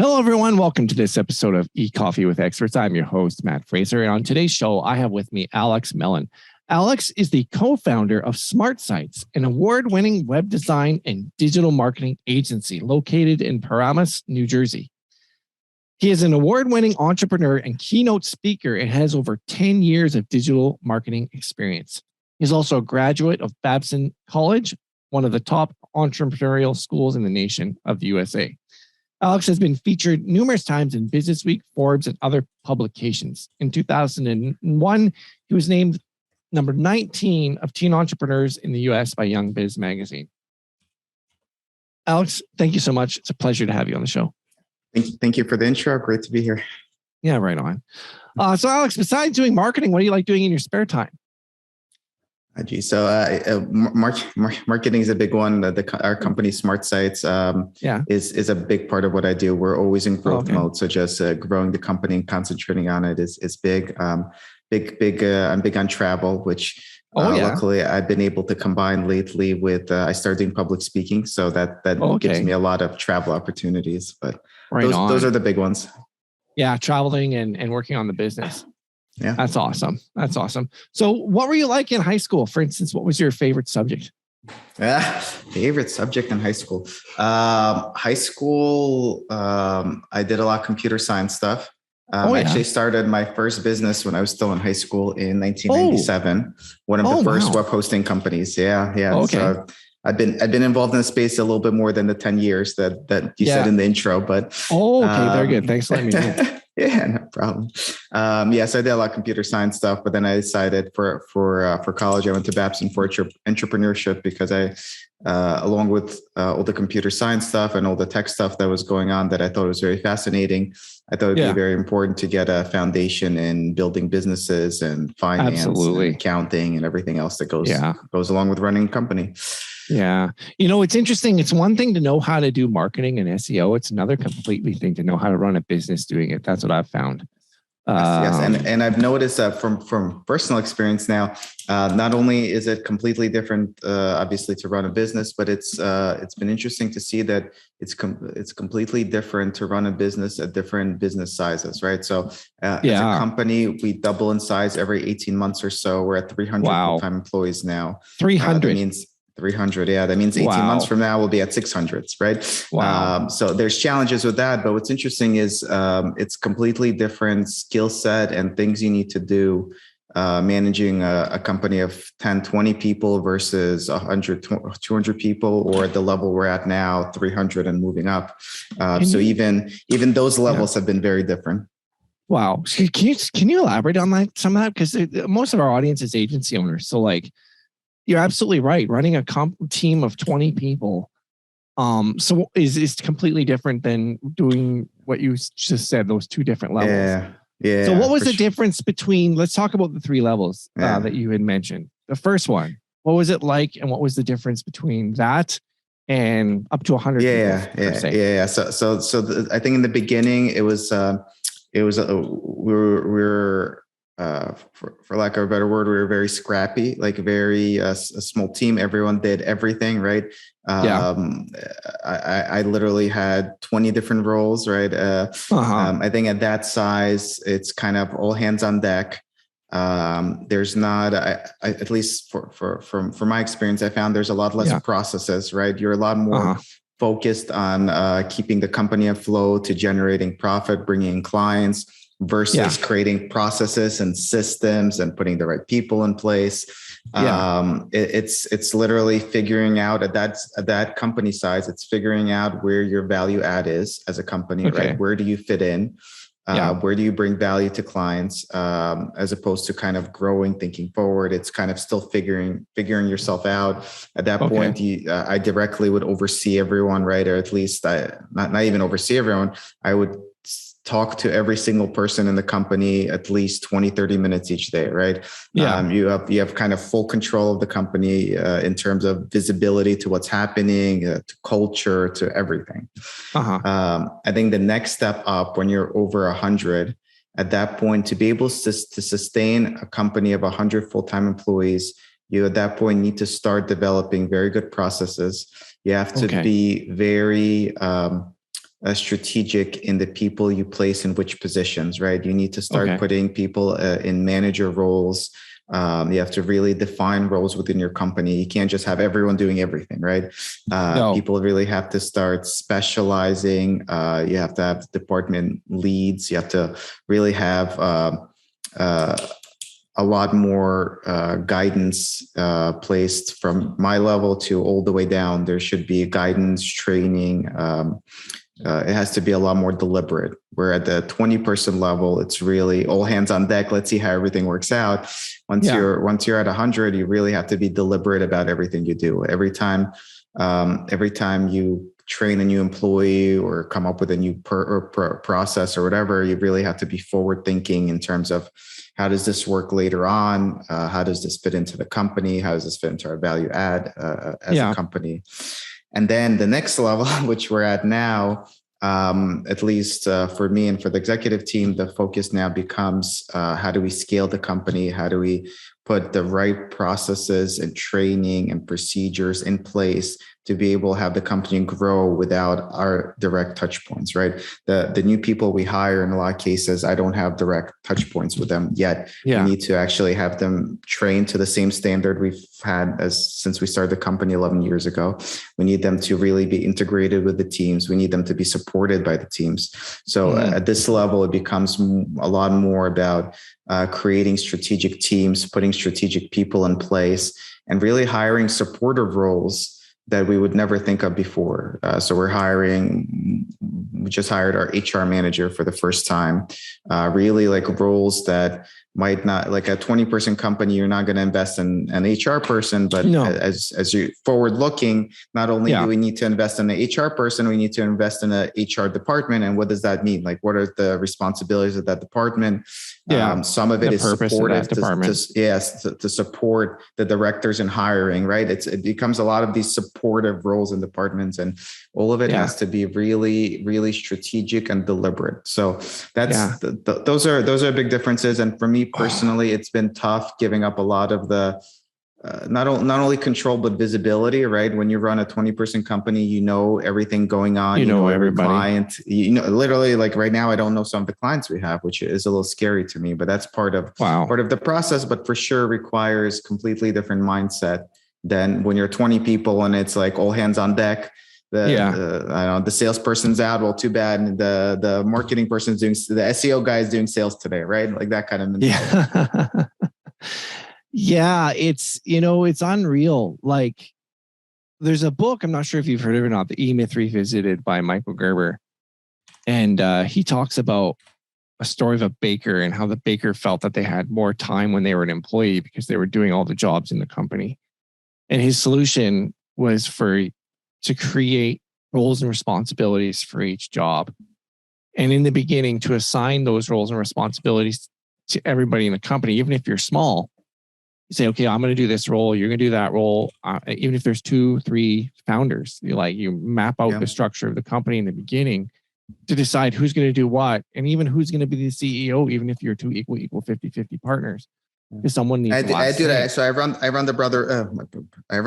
Hello, everyone. Welcome to this episode of Ecoffee with Experts. I'm your host, Matt Fraser. And on today's show, I have with me Alex Melen. Alex is the co-founder of Smartsites, an award-winning web design and digital marketing agency located in Paramus, New Jersey. He is an award-winning entrepreneur and keynote speaker and has over 10 years of digital marketing experience. He's also a graduate of Babson College, one of the top entrepreneurial schools in the nation of the USA. Alex has been featured numerous times in Businessweek, Forbes, and other publications. In 2001, he was named number 19 of teen entrepreneurs in the US by Young Biz magazine. Alex, thank you so much. It's a pleasure to have you on the show. Thank you for the intro. Great to be here. Yeah, right on. So Alex, besides doing marketing, what do you like doing in your spare time? Marketing is a big one. Our company, Smartsites, is a big part of what I do. We're always in growth mode, so just growing the company and concentrating on it is big. I'm big on travel, which luckily I've been able to combine lately with. I started doing public speaking, so that gives me a lot of travel opportunities. But those are the big ones. Yeah, traveling and working on the business. Yeah. That's awesome. So what were you like in high school? For instance, what was your favorite subject? Favorite subject in high school? I did a lot of computer science stuff. I actually started my first business when I was still in high school in 1997. One of the first web hosting companies. Yeah. Okay. So I've been involved in the space a little bit more than the 10 years that you said in the intro, but very good. Thanks for letting me know. Yeah, no problem. So I did a lot of computer science stuff, but then I decided for college, I went to Babson for entrepreneurship because I, along with all the computer science stuff and all the tech stuff that was going on that I thought was very fascinating, I thought it'd be very important to get a foundation in building businesses and finance and accounting and everything else that goes along with running a company. Yeah. It's interesting. It's one thing to know how to do marketing and SEO. It's another completely thing to know how to run a business doing it. That's what I've found. Yes. And I've noticed that from personal experience now, not only is it completely different, obviously to run a business, but it's been interesting to see that it's completely different to run a business at different business sizes, right? So as a company, we double in size every 18 months or so. We're at 300 full-time employees now. 300. That means 300. Yeah. That means 18 months from now, we'll be at 600s, right? Wow. So there's challenges with that. But what's interesting is it's completely different skill set and things you need to do managing a company of 10, 20 people versus 100, 200 people, or at the level we're at now, 300 and moving up. So even those levels have been very different. Wow. Can you elaborate on some of that? Because most of our audience is agency owners. So you're absolutely right. Running a team of 20 people so is completely different than doing what you just said, those two different levels. Yeah. So what was the difference between, let's talk about the three levels that you had mentioned. The first one, what was it like? And what was the difference between that and up to 100 people? Yeah. So I think in the beginning, we were for lack of a better word, we were very scrappy, like a small team. Everyone did everything, right? I literally had 20 different roles, right? I think at that size, it's kind of all hands on deck. There's not, at least from my experience, I found there's a lot less processes, right? You're a lot more focused on keeping the company afloat, to generating profit, bringing in clients, versus creating processes and systems and putting the right people in place. It's literally figuring out at that company size, it's figuring out where your value add is as a company, right? Where do you fit in? Where do you bring value to clients? As opposed to kind of growing, thinking forward, it's kind of still figuring yourself out. At that point, I directly would oversee everyone, right? Or at least not even oversee everyone. I would talk to every single person in the company at least 20, 30 minutes each day, right? You have kind of full control of the company in terms of visibility to what's happening, to culture, to everything. I think the next step up, when you're over 100, at that point, to be able to sustain a company of 100 full-time employees, you at that point need to start developing very good processes. You have to be very strategic in the people you place in which positions, right? You need to start putting people in manager roles. You have to really define roles within your company. You can't just have everyone doing everything, right? People really have to start specializing. You have to have department leads. You have to really have a lot more guidance placed from my level to all the way down. There should be guidance, training. It has to be a lot more deliberate. We're at the 20-person level. It's really all hands on deck. Let's see how everything works out. Once you're at 100, you really have to be deliberate about everything you do. Every time you train a new employee or come up with a new process or whatever, you really have to be forward thinking in terms of how does this work later on? How does this fit into the company? How does this fit into our value add as a company? And then the next level, which we're at now, at least for me and for the executive team, the focus now becomes how do we scale the company? How do we put the right processes and training and procedures in place to be able to have the company grow without our direct touch points, right? The new people we hire, in a lot of cases, I don't have direct touch points with them yet. We need to actually have them trained to the same standard we've had since we started the company 11 years ago. We need them to really be integrated with the teams. We need them to be supported by the teams. So at this level, it becomes a lot more about creating strategic teams, putting strategic people in place, and really hiring supportive roles that we would never think of before. So we just hired our HR manager for the first time, really like roles that might not, like a 20-person company, you're not going to invest in an HR person, but as you're forward looking, not only do we need to invest in an HR person, we need to invest in an HR department. And what does that mean? Like, what are the responsibilities of that department? Some of it is supportive to support the directors in hiring, right? It becomes a lot of these supportive roles in departments, and all of it has to be really, really strategic and deliberate. So that's those are big differences. And for me personally, it's been tough giving up a lot of the not only control but visibility, right? When you run a 20-person company, you know everything going on. You know every client. Literally, like right now, I don't know some of the clients we have, which is a little scary to me. But that's part of the process. But for sure, requires completely different mindset than when you're 20 people and it's like all hands on deck. The salesperson's out. Well, too bad. The marketing person's doing, the SEO guy is doing sales today, right? Like that kind of mentality. It's unreal. Like there's a book, I'm not sure if you've heard of it or not, The E-Myth Revisited by Michael Gerber. And he talks about a story of a baker and how the baker felt that they had more time when they were an employee because they were doing all the jobs in the company. And his solution was to create roles and responsibilities for each job. And in the beginning, to assign those roles and responsibilities to everybody in the company, even if you're small, you say, okay, I'm going to do this role. You're going to do that role. Even if there's 2-3 founders, you map out the structure of the company in the beginning to decide who's going to do what, and even who's going to be the CEO, even if you're two equal 50-50 partners. Because someone needs. I do that. So I run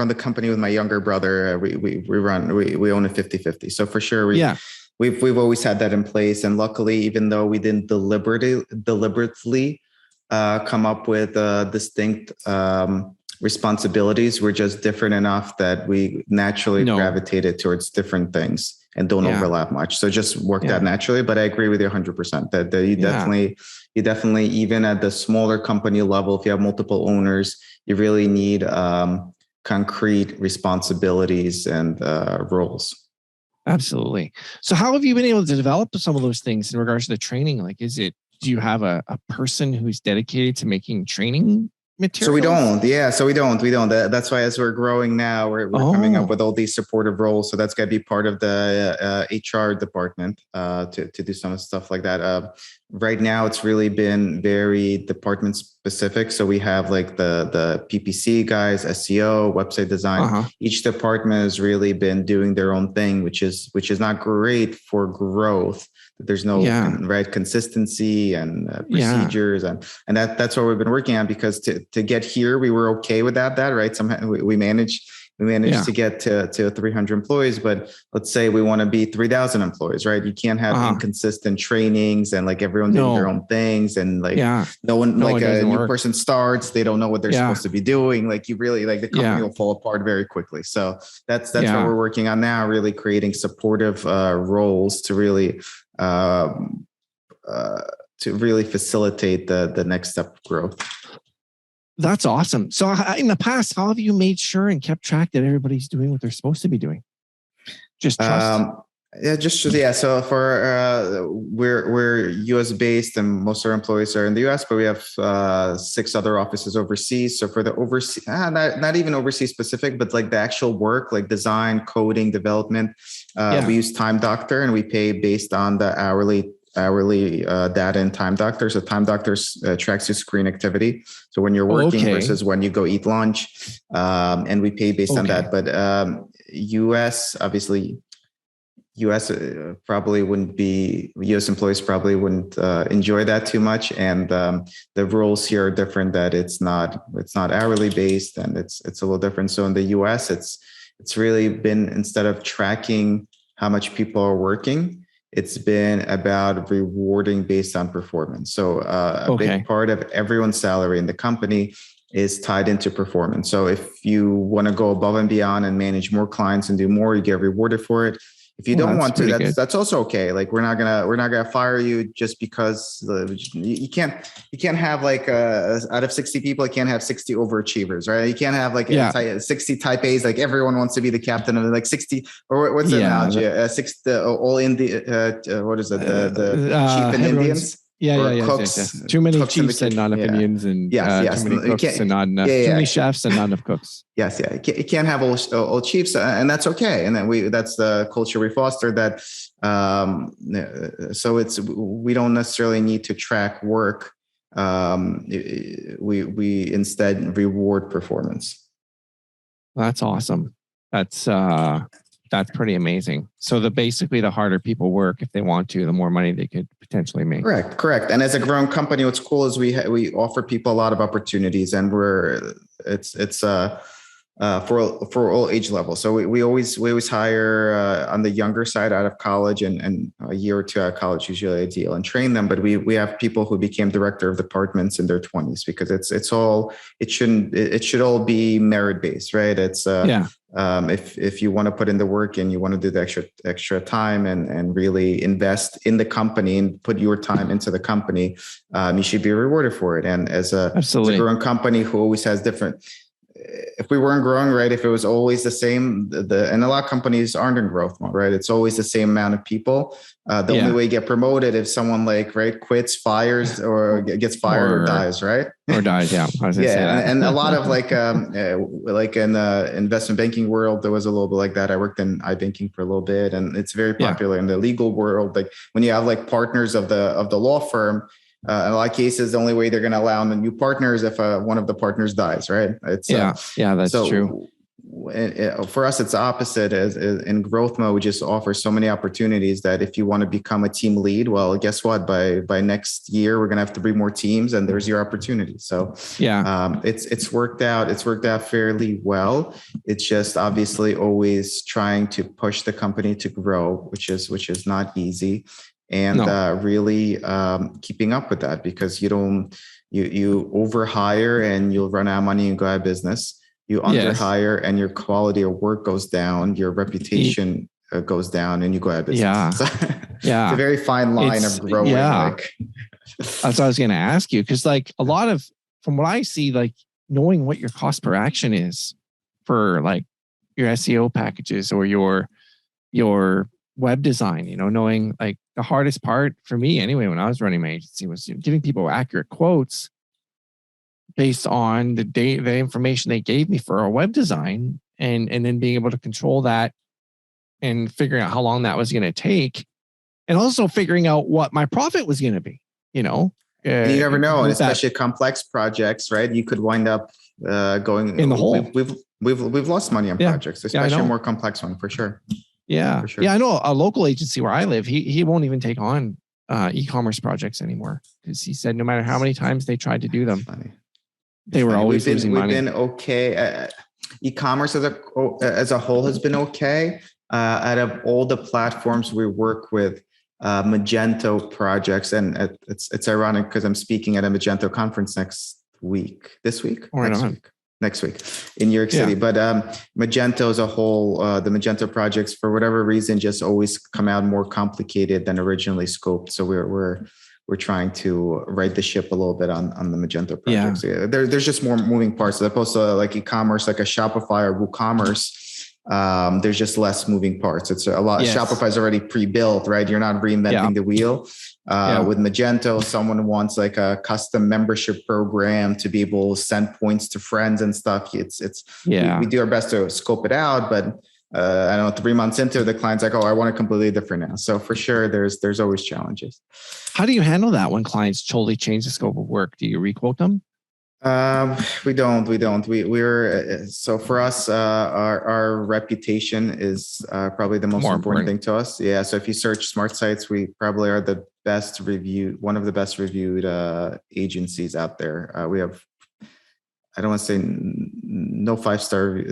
the company with my younger brother. We own a 50-50. So for sure, we've always had that in place. And luckily, even though we didn't deliberately come up with distinct responsibilities, we're just different enough that we naturally gravitated towards different things and don't overlap much. So just worked out naturally. But I agree with you 100% that you definitely, even at the smaller company level, if you have multiple owners, you really need concrete responsibilities and roles. Absolutely. So how have you been able to develop some of those things in regards to the training? Like, do you have a person who's dedicated to making training materials? So we don't. So we don't. That's why as we're growing now, we're coming up with all these supportive roles. So that's got to be part of the HR department to do some stuff like that. Right now, it's really been very department specific. So we have like the PPC guys, SEO, website design. Each department has really been doing their own thing, which is not great for growth. There's no consistency and procedures, and that's what we've been working on, because to get here, we were okay with that, right? Somehow we managed We managed to get to 300 employees, but let's say we want to be 3,000 employees, right? You can't have inconsistent trainings and like everyone doing their own things, and like no one a new person starts, they don't know what they're supposed to be doing. Like you really like the company will fall apart very quickly. So that's what we're working on now, really creating supportive roles to really facilitate the next step of growth. That's awesome. So in the past, how have you made sure and kept track that everybody's doing what they're supposed to be doing? Just trust. So for we're US based, and most of our employees are in the US, but we have 6 other offices overseas. So for the overseas, not even overseas specific, but like the actual work, like design, coding, development, we use Time Doctor, and we pay based on the hourly data in Time Doctor. So Time Doctor tracks your screen activity. So when you're working versus when you go eat lunch, and we pay based on that. But US, obviously, US probably wouldn't be, US employees probably wouldn't enjoy that too much. And the rules here are different, that it's not hourly based, and it's a little different. So in the US, it's really been, instead of tracking how much people are working, it's been about rewarding based on performance. So a big part of everyone's salary in the company is tied into performance. So if you want to go above and beyond and manage more clients and do more, you get rewarded for it. If you don't want to, that's also okay. Like we're not gonna fire you just because you can't have like out of 60 people, you can't have 60 overachievers, right? You can't have like 60 type A's. Like everyone wants to be the captain of like 60, or what's the analogy? 60 all in the what is it? The chief in Indians. Cooks. Too many chiefs and not enough Indians, and too many cooks and not enough. Too many chefs and not enough cooks. You can't have all chiefs, and that's okay. And then that's the culture we foster. That so we don't necessarily need to track work. We instead reward performance. That's awesome. That's pretty amazing. So basically the harder people work, if they want to, the more money they could potentially make. Correct. And as a growing company, what's cool is we offer people a lot of opportunities, and it's for all age levels. So we always hire on the younger side out of college, and a year or two out of college usually ideal, and train them. But we have people who became director of departments in their 20s, because it should all be merit based, right? It's if you want to put in the work and you want to do the extra time and really invest in the company and put your time into the company, you should be rewarded for it. And as a growing company who always has different, if we weren't growing, right, if it was always the same, and a lot of companies aren't in growth mode, right? It's always the same amount of people. The only way you get promoted if someone quits, fires, or gets fired, or dies, right? Or dies, yeah. I was gonna say that. And a lot of like in the investment banking world, there was a little bit like that. I worked in iBanking for a little bit, and it's very popular in the legal world. Like when you have like partners of the law firm, in a lot of cases, the only way they're going to allow the new partners if one of the partners dies, right? It's that's true. For us, it's the opposite. As in growth mode, we just offer so many opportunities that if you want to become a team lead, well, guess what? By next year, we're going to have 3 more teams, and there's your opportunity. So it's worked out. It's worked out fairly well. It's just obviously always trying to push the company to grow, which is not easy. And really keeping up with that, because you overhire and you'll run out of money and go out of business. You underhire and your quality of work goes down, your reputation goes down, and you go out of business. It's a very fine line of growing. That's what I was going to ask you, because like a lot of, from what I see, like knowing what your cost per action is for like your SEO packages or your web design, knowing like the hardest part for me anyway, when I was running my agency, was giving people accurate quotes based on the information they gave me for a web design, and then being able to control that and figuring out how long that was going to take, and also figuring out what my profit was going to be, you never know. And especially complex projects, right? You could wind up going in the hole. We've lost money on projects, especially a more complex one, for sure. Yeah. Sure. Yeah. I know a local agency where I live, he won't even take on e-commerce projects anymore, because he said no matter how many times they tried to do them, they were always losing money. We've been okay. E-commerce as a whole has been okay. Out of all the platforms we work with, Magento projects, and it's ironic because I'm speaking at a Magento conference next week in New York City. But Magento as a whole, the Magento projects, for whatever reason, just always come out more complicated than originally scoped. So we're trying to right the ship a little bit on the Magento projects. There's just more moving parts as opposed to like e-commerce, like a Shopify or WooCommerce. There's just less moving parts. It's a lot. Yes. Shopify is already pre-built, right? You're not reinventing the wheel. With Magento, someone wants like a custom membership program to be able to send points to friends and stuff. We do our best to scope it out, but I don't know, 3 months into the client's like, oh, I want it completely different now. So for sure, there's always challenges. How do you handle that when clients totally change the scope of work? Do you requote them? We don't. We're so for us, our reputation is probably the most important thing to us. Yeah. So if you search Smartsites, we probably are one of the best reviewed agencies out there. We have, I don't want to say no 5-star,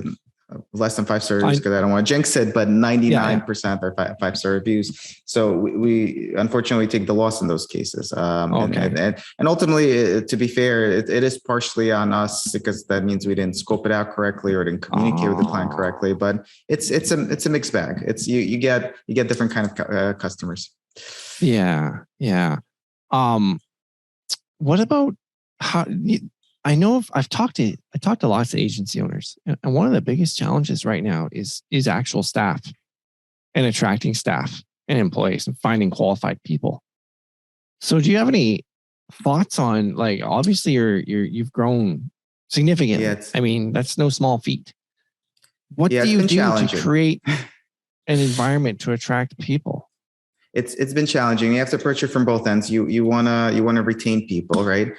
less than 5 stars because I don't want to jinx it, but 99% are 5-star reviews. So we unfortunately take the loss in those cases. And ultimately, to be fair, it is partially on us because that means we didn't scope it out correctly or didn't communicate with the client correctly. But it's a mixed bag. It's you get different kind of customers. Yeah. What about how? I know I've talked to lots of agency owners, and one of the biggest challenges right now is actual staff and attracting staff and employees and finding qualified people. So do you have any thoughts on, like, obviously you've grown significantly. I mean, that's no small feat. What do you do to create an environment to attract people? It's been challenging. You have to approach it from both ends. You wanna retain people, right?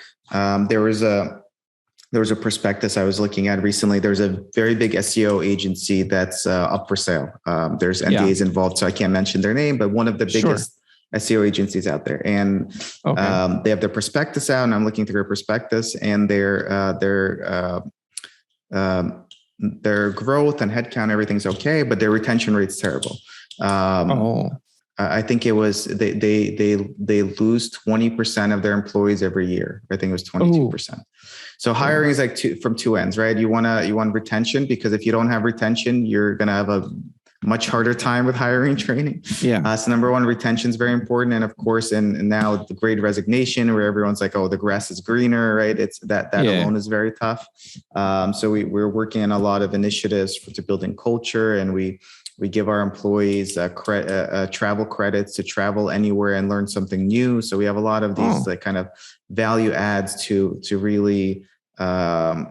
There was a prospectus I was looking at recently. There's a very big SEO agency that's up for sale. There's NDAs involved, so I can't mention their name, but one of the biggest SEO agencies out there. And they have their prospectus out, and I'm looking through their prospectus, and their growth and headcount, everything's okay, but their retention rate's terrible. I think it was they lose 20% of their employees every year. I think it was 22%. So hiring is like from two ends, right? You want retention, because if you don't have retention, you're gonna have a much harder time with hiring and training. So number one, retention is very important, and of course, and now the Great Resignation, where everyone's like, oh, the grass is greener, right? It's that alone is very tough. So we're working on a lot of initiatives to building culture, and we give our employees travel credits to travel anywhere and learn something new. So we have a lot of these like kind of value adds to really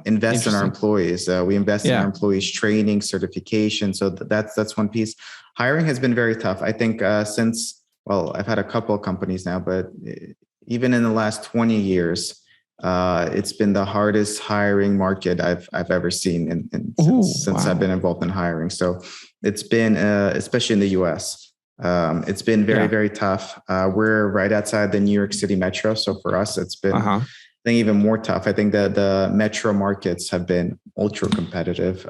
invest in our employees. We invest in our employees' training, certification. So that's one piece. Hiring has been very tough. I think I've had a couple of companies now, but even in the last 20 years, it's been the hardest hiring market I've ever seen since I've been involved in hiring. So it's been, especially in the US, it's been very, very tough. We're right outside the New York City metro. So for us, it's been, I think, even more tough. I think that the metro markets have been ultra competitive.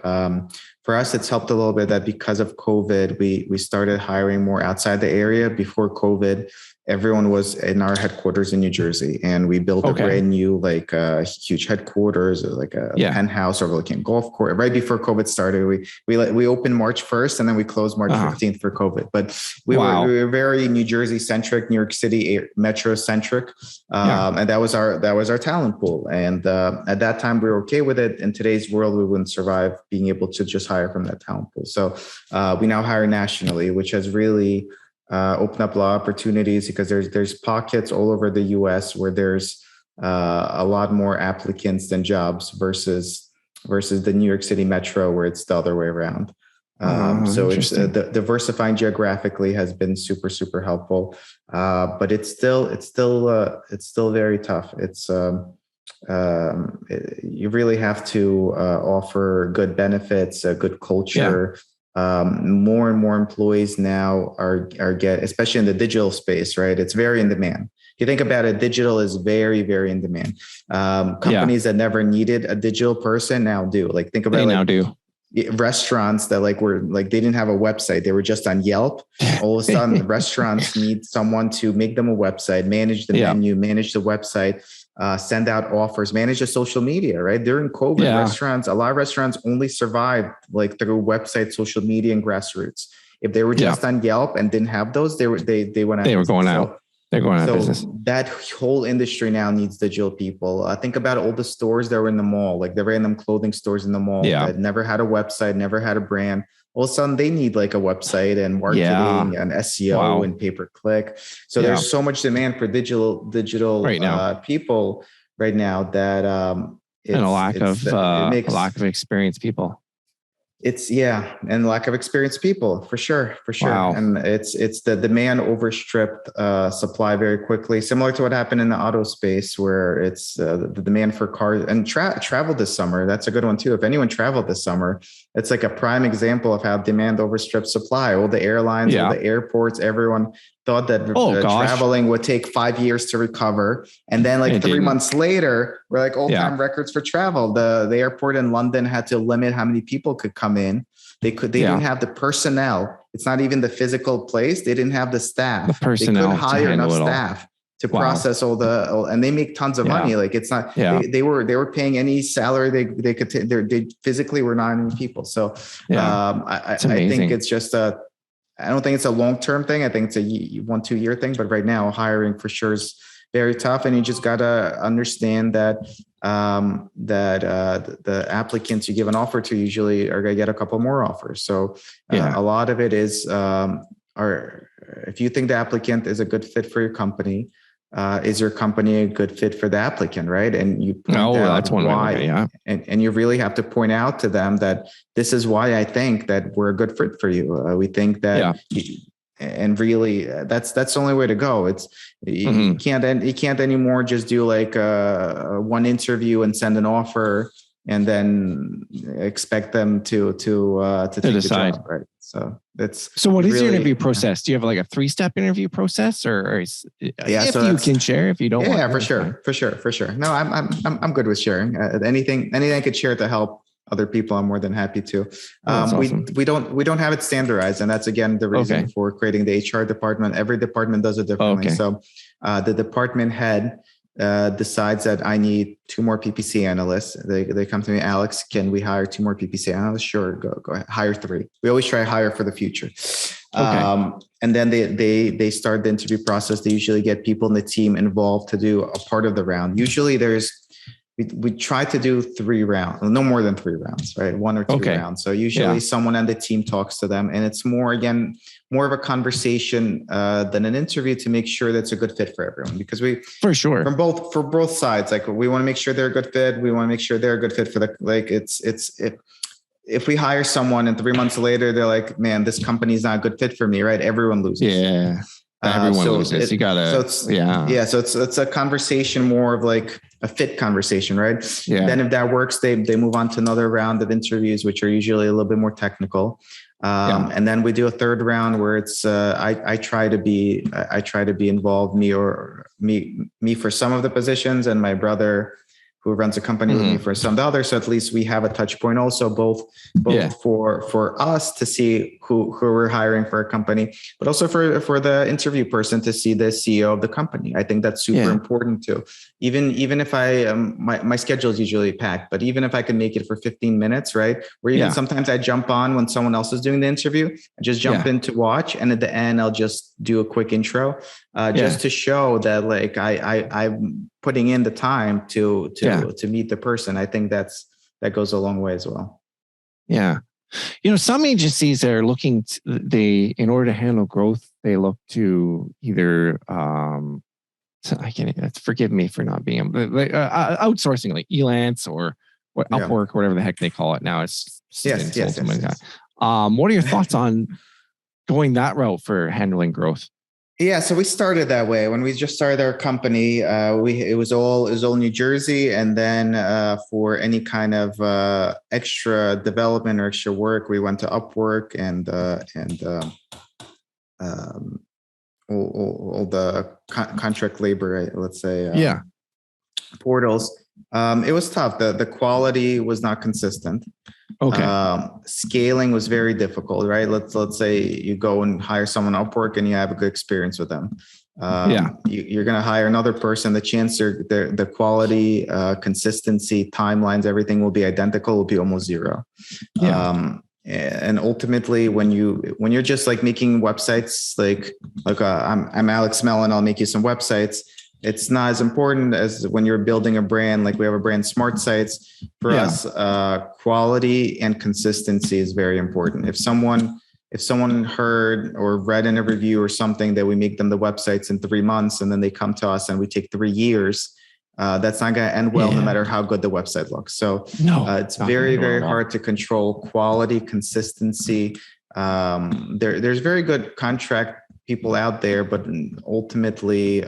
For us, it's helped a little bit that because of COVID, we started hiring more outside the area. Before COVID, everyone was in our headquarters in New Jersey, and we built a brand new, huge headquarters, like a penthouse overlooking golf course. Right before COVID started, we opened March 1st, and then we closed March 15th for COVID. But we were very New Jersey centric, New York City metro centric, and that was our talent pool. And at that time, we were okay with it. In today's world, we wouldn't survive being able to just hire from that talent pool. So we now hire nationally, which has really open up a lot of opportunities, because there's pockets all over the US where there's a lot more applicants than jobs versus the New York City metro, where it's the other way around. So it's diversifying geographically has been super, super helpful. But it's still very tough. It's you really have to offer good benefits, a good culture. More and more employees now are especially in the digital space, right? It's very in demand. If you think about it, digital is very, very in demand. Companies that never needed a digital person now do. Like, think about restaurants that were they didn't have a website. They were just on Yelp. All of a sudden, the restaurants need someone to make them a website, manage the menu, manage the website, send out offers, manage the social media, right? During COVID, a lot of restaurants only survived through website, social media, and grassroots. If they were just on Yelp and didn't have those, they went out. They were going out. They're going out of business. That whole industry now needs digital people. Think about all the stores that were in the mall, the random clothing stores in the mall that never had a website, never had a brand. All of a sudden, they need a website and marketing and SEO and pay-per-click. So there's so much demand for digital right now. People right now that and a lack of experienced people. And lack of experienced people for sure. Wow. And it's the demand overstripped supply very quickly, similar to what happened in the auto space, where it's the demand for cars and travel this summer. That's a good one too. If anyone traveled this summer, it's a prime example of how demand overstripped supply. All the airlines, all the airports, everyone thought that traveling would take 5 years to recover. And then 3 months later, we're all-time records for travel. The airport in London had to limit how many people could come in. They didn't have the personnel. It's not even the physical place. They didn't have the staff. The personnel. They couldn't hire enough staff to process and they make tons of money. It's not, they were paying any salary they could take. They physically were not any people. So I think it's just I don't think it's a long-term thing. I think it's a 1-2 year thing, but right now hiring for sure is very tough. And you just got to understand that the applicants you give an offer to usually are going to get a couple more offers. So a lot of it is, if you think the applicant is a good fit for your company, is your company a good fit for the applicant, right? And you point out that's one why, and you really have to point out to them that this is why I think that we're a good fit for you. We think that, and really, that's the only way to go. It's you can't anymore just do one interview and send an offer and then expect them to take decide. the job, right? So what is your interview process? Do you have a 3-step interview process, or if you can share? If you don't, for sure. No, I'm good with sharing. Anything I could share to help other people, I'm more than happy to. Awesome. We don't have it standardized, and that's again the reason for creating the HR department. Every department does it differently. So the department head decides that I need 2 more PPC analysts. They come to me, Alex, can we hire 2 more PPC analysts? Sure, go ahead, hire 3. We always try to hire for the future. And then they start the interview process. They usually get people in the team involved to do a part of the round. Usually we try to do 3 rounds, no more than 3 rounds, right? 1 or 2 rounds. So usually someone on the team talks to them, and it's more of a conversation than an interview to make sure that's a good fit for everyone. Because for both sides, we want to make sure they're a good fit. We want to make sure they're a good fit for if we hire someone and 3 months later they're like, man, this company is not a good fit for me, right? Everyone loses. Yeah. Everyone loses. You gotta. So it's a conversation, more of a fit conversation, right? Yeah. Then if that works, they move on to another round of interviews, which are usually a little bit more technical. And then we do a 3rd round where it's I try to be involved, me for some of the positions, and my brother who runs a company with me for some of the others. So at least we have a touch point also, both for us to see who we're hiring for a company, but also for the interview person to see the CEO of the company. I think that's super important too. Even if I, my schedule is usually packed, but even if I can make it for 15 minutes, right? Or even sometimes I jump on when someone else is doing the interview, I just jump in to watch. And at the end, I'll just do a quick intro, just to show that I'm putting in the time to meet the person. I think that goes a long way as well. Yeah. Some agencies are looking, in order to handle growth, they look to either, forgive me for not being outsourcing, like Elance or Upwork, whatever the heck they call it now. It's yes. What are your thoughts on going that route for handling growth? Yeah, so we started that way when we just started our company. It was all New Jersey, and then for any kind of extra development or extra work, we went to Upwork and all the contract labor, let's say, portals. It was tough. The quality was not consistent. Okay. Scaling was very difficult, right? Let's say you go and hire someone on Upwork and you have a good experience with them. You're going to hire another person. The chance the quality, consistency, timelines, everything will be identical, will be almost zero. And ultimately, when you're just like making websites, I'm Alex Melen, I'll make you some websites. It's not as important as when you're building a brand. Like we have a brand, Smartsites. For us, quality and consistency is very important. If someone heard or read in a review or something that we make them the websites in 3 months and then they come to us and we take 3 years, that's not going to end well, no matter how good the website looks. So it's very, very hard to control quality, consistency. There's very good contract people out there, but ultimately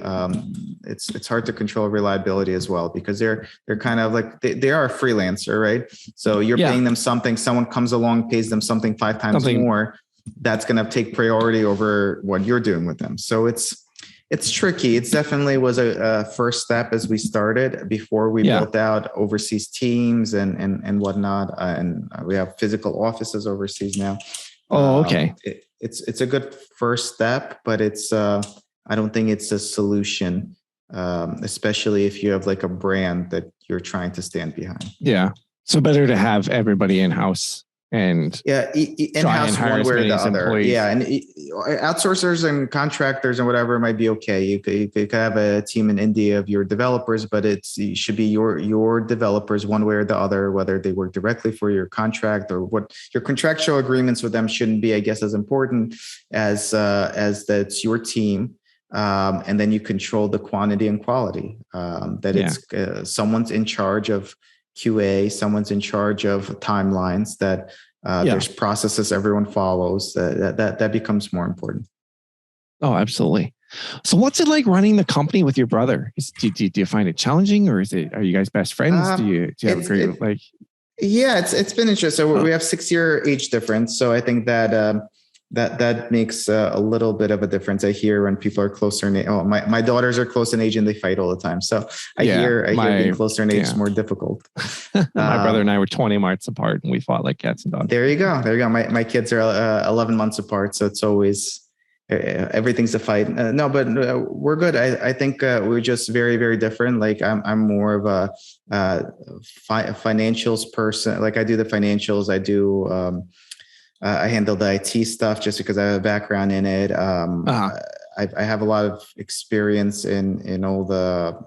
it's hard to control reliability as well, because they're kind of like they are a freelancer, right? So you're paying them something, someone comes along, pays them something 5 times more. That's going to take priority over what you're doing with them. So it's tricky. It definitely was a first step as we started before we built out overseas teams and whatnot. And we have physical offices overseas now. Oh, okay. It's a good first step, but I don't think it's a solution, especially if you have like a brand that you're trying to stand behind. Yeah. So better to have everybody in-house and in-house one way or the other. Employees. Yeah. And outsourcers and contractors and whatever might be okay. You could have a team in India of your developers, but it should be your developers one way or the other, whether they work directly for your contract or what your contractual agreements with them shouldn't be, I guess, as important as that's your team. And then you control the quantity and quality, it's someone's in charge of QA, someone's in charge of timelines, that there's processes everyone follows, that becomes more important. Oh, absolutely. So what's it like running the company with your brother? Do you find it challenging, or are you guys best friends? Do you have a great Yeah, it's been interesting. So we have 6-year age difference. So I think that makes a little bit of a difference. I hear when people are closer in age. Oh, my daughters are close in age and they fight all the time. So I hear being closer in age is more difficult. My brother and I were 20 months apart and we fought like cats and dogs. There you go. My kids are 11 months apart. So it's always, everything's a fight. But we're good. I think we're just very, very different. Like I'm more of a financials person. Like I do the financials. I do, I handle the IT stuff just because I have a background in it. I have a lot of experience in all the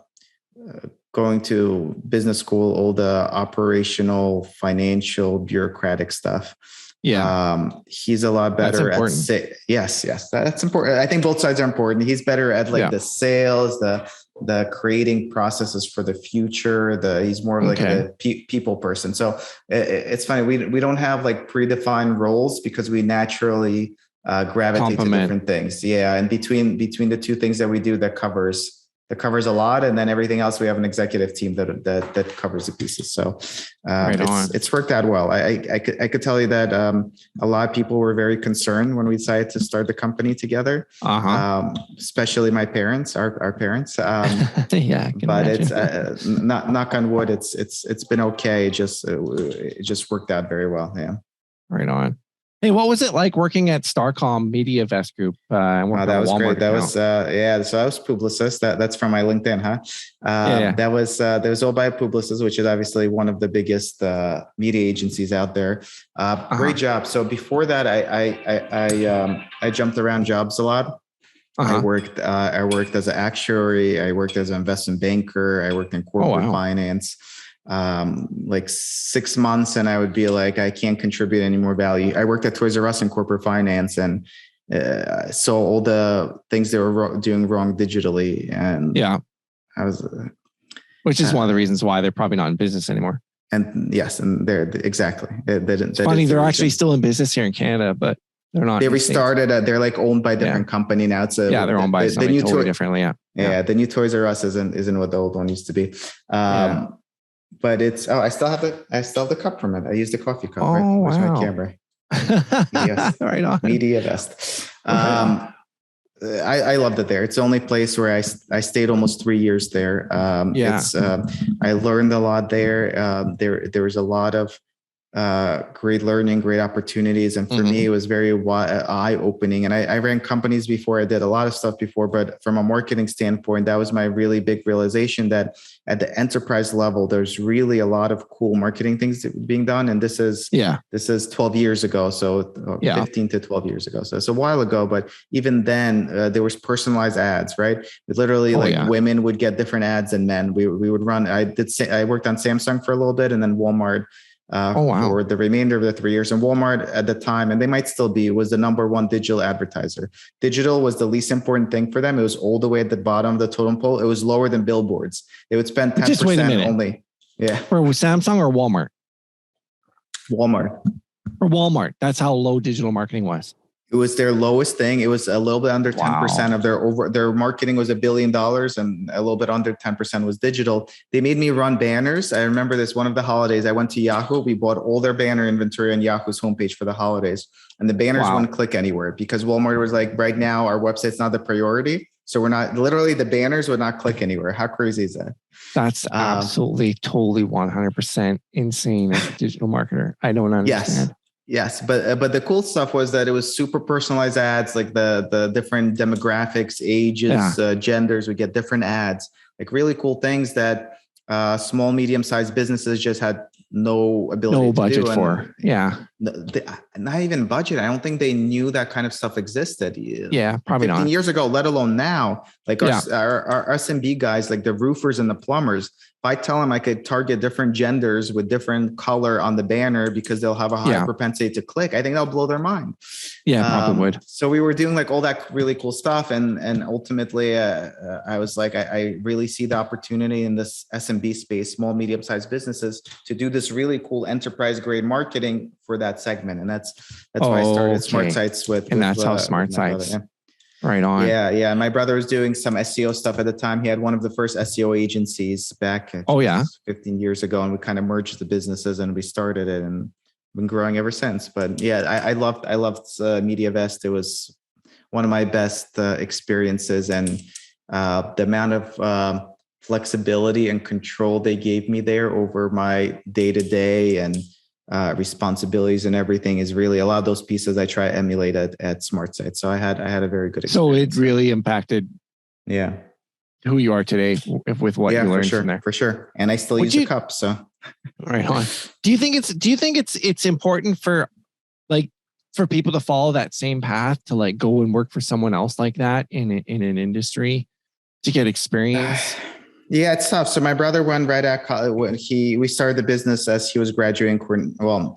going to business school, all the operational, financial, bureaucratic stuff. Yeah. He's a lot better at yes, that's important. I think both sides are important. He's better at the sales, the creating processes for the future. He's more like a people person. So it's funny. We don't have like predefined roles because we naturally gravitate to different things. Yeah. And between the two things that we do, that covers a lot. And then everything else, we have an executive team that covers the pieces. So it's worked out well. I could tell you that a lot of people were very concerned when we decided to start the company together, especially my parents, our parents. But it's knock on wood. It's been okay. It just worked out very well. Yeah. Right on. Hey, what was it like working at Starcom Media Vest Group? That was great. That was So I was Publicis. That's from my LinkedIn, huh? That was all by Publicis, which is obviously one of the biggest media agencies out there. Great job. So before that, I jumped around jobs a lot. I worked as an actuary. I worked as an investment banker. I worked in corporate finance. Like 6 months, and I would be like, I can't contribute any more value. I worked at Toys R Us in corporate finance and saw all the things they were doing wrong digitally. And I was, which is one of the reasons why they're probably not in business anymore. And yes, and they're exactly. It's funny, they're actually still in business here in Canada, but they're not. They restarted. They're like owned by a different company now. It's they're owned by something totally differently. The new Toys R Us isn't what the old one used to be. But it's I still have the cup from it. I used the coffee cup. Oh, right? Where's my camera? Yes, right on. Media Vest. I loved it there. It's the only place where I stayed almost 3 years there. I learned a lot there. There was a lot of great learning, great opportunities. And for me, it was very eye-opening. And I ran companies before. I did a lot of stuff before, but from a marketing standpoint, that was my really big realization that at the enterprise level, there's really a lot of cool marketing things being done. And this is 12 years ago. So 15 to 12 years ago. So it's a while ago, but even then there was personalized ads, right? Literally women would get different ads than men. We would run, I worked on Samsung for a little bit and then Walmart for the remainder of the 3 years. And Walmart at the time, and they might still be, was the number one digital advertiser. Digital was the least important thing for them. It was all the way at the bottom of the totem pole. It was lower than billboards. They would spend 10% Just wait a minute. only. Yeah. For Samsung or Walmart? Walmart. For Walmart. That's how low digital marketing was. It was their lowest thing. It was a little bit under 10% of their marketing was $1 billion and a little bit under 10% was digital. They made me run banners. I remember this one of the holidays. I went to Yahoo. We bought all their banner inventory on Yahoo's homepage for the holidays. And the banners wouldn't click anywhere because Walmart was like, right now, our website's not the priority. So we're not, literally the banners would not click anywhere. How crazy is that? That's absolutely, totally 100% insane as a digital marketer. I don't understand. Yes, but the cool stuff was that it was super personalized ads, like the different demographics, ages, genders. We get different ads, like really cool things that small, medium-sized businesses just had no ability, budget to do. for. Not even budget. I don't think they knew that kind of stuff existed. Yeah, probably 15 not. years ago, let alone now. Like our SMB guys, like the roofers and the plumbers. If I tell them I could target different genders with different color on the banner because they'll have a higher propensity to click, I think that'll blow their mind. Yeah, probably would. So we were doing like all that really cool stuff. And ultimately, I was like, I really see the opportunity in this SMB space, small, medium-sized businesses, to do this really cool enterprise grade marketing for that segment. And that's why I started Smartsites with. And that's how Smartsites. Right on. Yeah. My brother was doing some SEO stuff at the time. He had one of the first SEO agencies back 15 years ago, and we kind of merged the businesses and we started it and been growing ever since. But yeah, I loved MediaVest. It was one of my best experiences, and the amount of flexibility and control they gave me there over my day-to-day and responsibilities and everything is really a lot of those pieces I try to emulate at Smartsites. So I had a very good experience. So it really impacted who you are today with what you learned from there. For sure. And I still use a cup. So right on. Do you think it's important for people to follow that same path, to like go and work for someone else like that in an industry to get experience? Yeah, it's tough. So my brother went right at college when we started the business as he was graduating.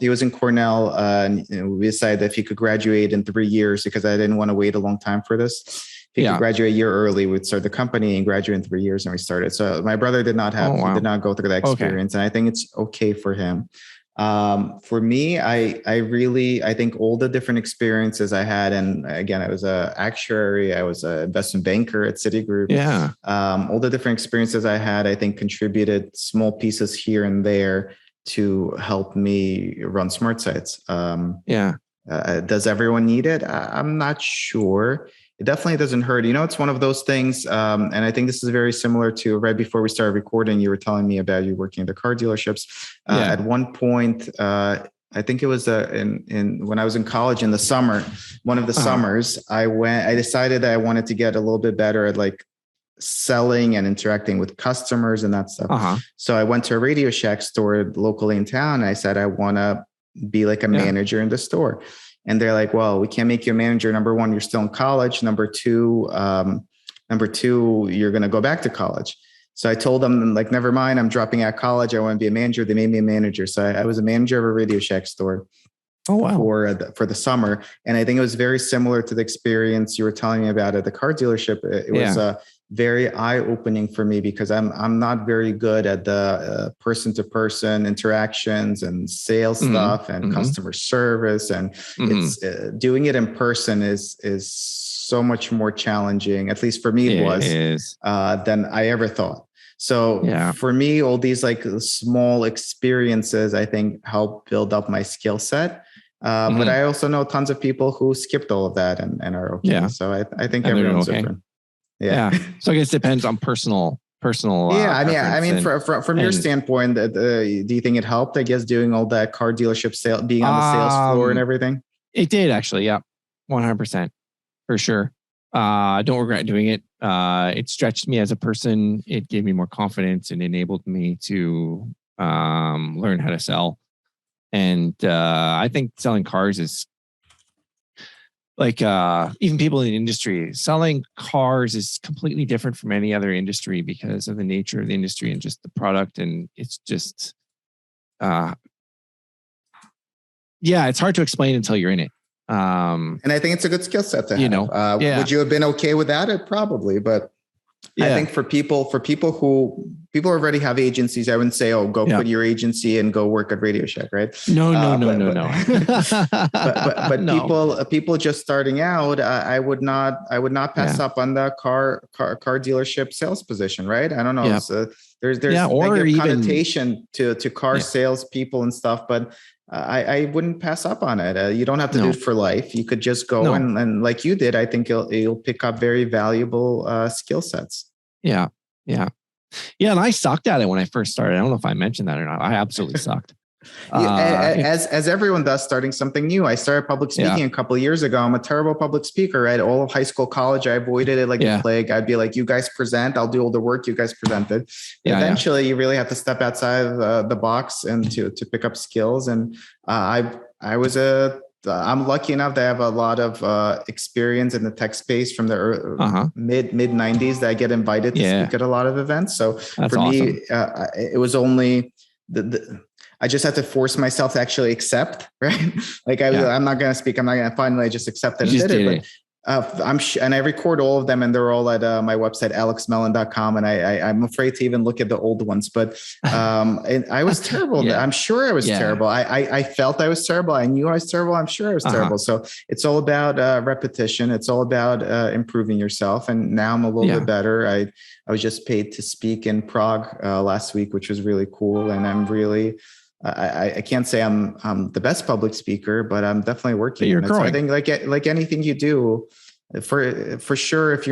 He was in Cornell, and we decided that if he could graduate in 3 years, because I didn't want to wait a long time for this. If he could graduate a year early, we'd start the company and graduate in 3 years, and we started. So my brother did not did not go through that experience, and I think it's okay for him. For me, I think all the different experiences I had, and again, I was an actuary, I was an investment banker at Citigroup. Yeah. All the different experiences I had, I think contributed small pieces here and there to help me run Smartsites. Does everyone need it? I'm not sure. It definitely doesn't hurt. It's one of those things. And I think this is very similar to right before we started recording, you were telling me about you working at the car dealerships. At one point, I think it was when I was in college in the summer, one of the summers, I decided that I wanted to get a little bit better at like selling and interacting with customers and that stuff. So I went to a Radio Shack store locally in town. And I said, I want to be like a manager in the store. And they're like, well, we can't make you a manager. Number one, you're still in college. Number two, you're going to go back to college. So I told them, like, never mind, I'm dropping out of college. I want to be a manager. They made me a manager. So I was a manager of a Radio Shack store for the summer. And I think it was very similar to the experience you were telling me about at the car dealership. It was very eye-opening for me because I'm not very good at the person-to-person interactions and sales stuff and customer service, and it's doing it in person is so much more challenging. At least for me, it was than I ever thought. So for me, all these like small experiences, I think, help build up my skill set. But I also know tons of people who skipped all of that and are okay. So I think everyone's different. Yeah. So I guess it depends on personal personal. Yeah, I mean, from your standpoint, do you think it helped? I guess doing all that car dealership sale, being on the sales floor and everything. It did actually. Yeah, 100% for sure. I don't regret doing it. It stretched me as a person. It gave me more confidence and enabled me to learn how to sell. And I think selling cars is like even people in the industry, selling cars is completely different from any other industry because of the nature of the industry and just the product. And it's just, it's hard to explain until you're in it. And I think it's a good skill set to have. Would you have been okay without it? Probably, but I think for people who already have agencies, I wouldn't say, "Oh, go quit your agency and go work at Radio Shack," right? No. But people just starting out, I would not pass up on the car dealership sales position, right? I don't know. Yeah. There's negative connotation to car sales people and stuff, but I wouldn't pass up on it. You don't have to do it for life. You could just go and like you did, I think you'll pick up very valuable skill sets. Yeah. And I sucked at it when I first started. I don't know if I mentioned that or not. I absolutely sucked. As everyone does starting something new. I started public speaking a couple of years ago. I'm a terrible public speaker, right? All of high school, college, I avoided it like the plague. I'd be like, you guys present, I'll do all the work, you guys presented. Eventually, you really have to step outside of the box and to pick up skills. And I'm lucky enough to have a lot of experience in the tech space from the mid 90s that I get invited to speak at a lot of events. So for me, it was only I just had to force myself to actually accept, right? Like I'm not going to speak. I'm not going to finally just accept it and did it. But and I record all of them and they're all at my website, alexmelen.com. And I'm afraid to even look at the old ones, but and I was terrible. I'm sure I was terrible. I felt I was terrible. I knew I was terrible. I'm sure I was terrible. So it's all about repetition. It's all about improving yourself. And now I'm a little bit better. I was just paid to speak in Prague last week, which was really cool. And I'm really, I can't say I'm the best public speaker, but I'm definitely working. You're growing. I think like anything you do, for sure. If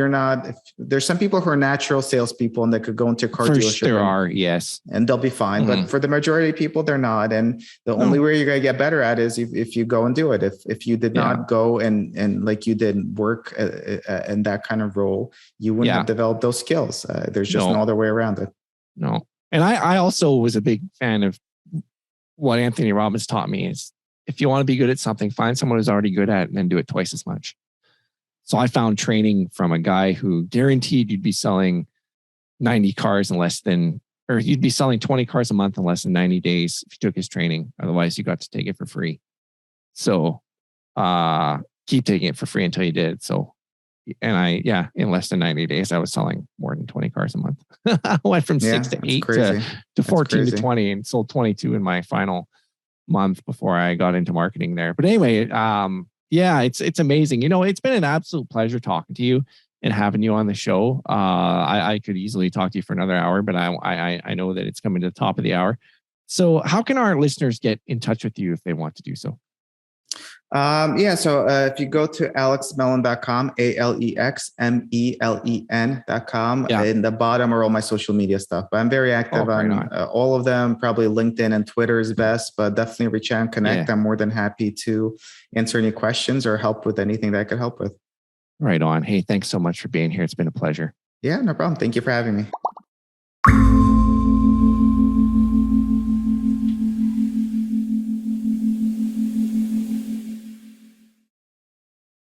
there's some people who are natural salespeople and they could go into a car dealership. There are, yes, and they'll be fine. But for the majority of people, they're not. And the only way you're going to get better at is if you go and do it. If you did not go and like you did work in that kind of role, you wouldn't have developed those skills. There's just no other way around it. No, and I also was a big fan of what Anthony Robbins taught me is if you want to be good at something, find someone who's already good at it and then do it twice as much. So I found training from a guy who guaranteed you'd be selling 90 cars you'd be selling 20 cars a month in less than 90 days if you took his training. Otherwise, you got to take it for free. So keep taking it for free until you did. So, and in less than 90 days, I was selling more than 20 cars a month. I went from 6 to 8 to 14 to 20 and sold 22 in my final month before I got into marketing there. But anyway, it's amazing. It's been an absolute pleasure talking to you and having you on the show. I could easily talk to you for another hour, but I know that it's coming to the top of the hour. So how can our listeners get in touch with you if they want to do so? So if you go to alexmelen.com, ALEXMELEN.com, in the bottom are all my social media stuff. But I'm very active on all of them. Probably LinkedIn and Twitter is best, but definitely reach out and connect. I'm more than happy to answer any questions or help with anything that I could help with. Right on. Hey, thanks so much for being here. It's been a pleasure. Yeah, no problem. Thank you for having me.